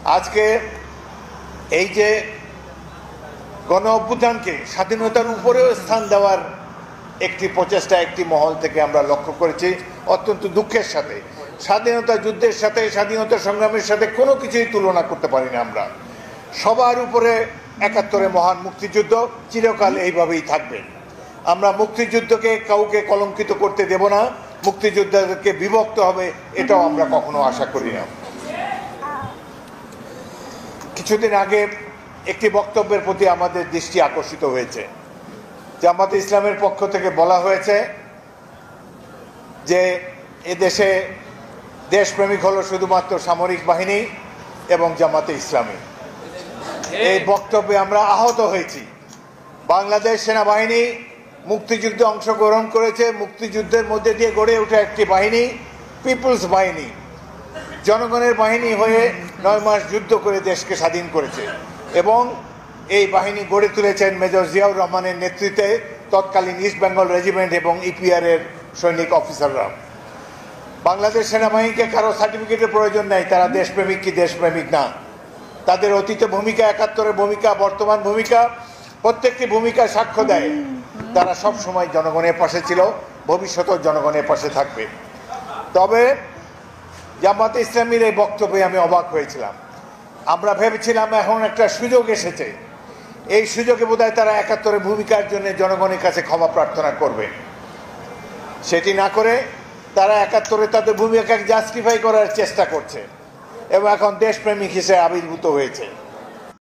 আজকে এই যে গণ অভ্যুত্থানকে স্বাধীনতার উপরেও স্থান দেওয়ার একটি প্রচেষ্টা একটি মহল থেকে আমরা লক্ষ্য করেছি অত্যন্ত দুঃখের সাথে। স্বাধীনতা যুদ্ধের সাথে, স্বাধীনতা সংগ্রামের সাথে কোনো কিছুই তুলনা করতে পারি না আমরা। সবার উপরে ৭১ মহান মুক্তিযুদ্ধ চিরকাল এইভাবেই থাকবে। আমরা মুক্তিযুদ্ধকে কাউকে কলঙ্কিত করতে দেব না, মুক্তিযোদ্ধাদেরকে বিভক্ত হবে এটাও আমরা কখনো আশা করি না। কিছুদিন আগে একটি বক্তব্যের প্রতি আমাদের দৃষ্টি আকর্ষিত হয়েছে। জামাতে ইসলামের পক্ষ থেকে বলা হয়েছে যে এদেশে দেশপ্রেমিক হলো শুধুমাত্র সামরিক বাহিনী এবং জামাতে ইসলামী। এই বক্তব্যে আমরা আহত হয়েছি। বাংলাদেশ সেনাবাহিনী মুক্তিযুদ্ধে অংশগ্রহণ করেছে, মুক্তিযুদ্ধের মধ্যে দিয়ে গড়ে ওঠা একটি বাহিনী, পিপলস বাহিনী, জনগণের বাহিনী হয়ে ৯ মাস যুদ্ধ করে দেশকে স্বাধীন করেছে এবং এই বাহিনী গড়ে তুলেছেন মেজর জিয়াউর রহমানের নেতৃত্বে তৎকালীন ইস্ট বেঙ্গল রেজিমেন্ট এবং ইপিআর এর সৈনিক অফিসাররা। বাংলাদেশ সেনাবাহিনীকে কারো সার্টিফিকেটের প্রয়োজন নেই, তারা দেশপ্রেমিক কি দেশপ্রেমিক না। তাদের অতীত ভূমিকা, ৭১-এর ভূমিকা, বর্তমান ভূমিকা, প্রত্যেকটি ভূমিকা সাক্ষ্য দেয় তারা সব সময় জনগণের পাশে ছিল, ভবিষ্যতেও জনগণের পাশে থাকবে। তবে জামাতে ইসলামীর এই বক্তব্যে আমি অবাক হয়েছিলাম। আমরা ভেবেছিলাম এখন একটা সুযোগ এসেছে, এই সুযোগে বোধহয় তারা ৭১-এর ভূমিকার জন্য জনগণের কাছে ক্ষমা প্রার্থনা করবে। সেটি না করে তারা ৭১-এ তাদের ভূমিকাকে জাস্টিফাই করার চেষ্টা করছে এবং এখন দেশপ্রেমিক হিসেবে আবির্ভূত হয়েছে।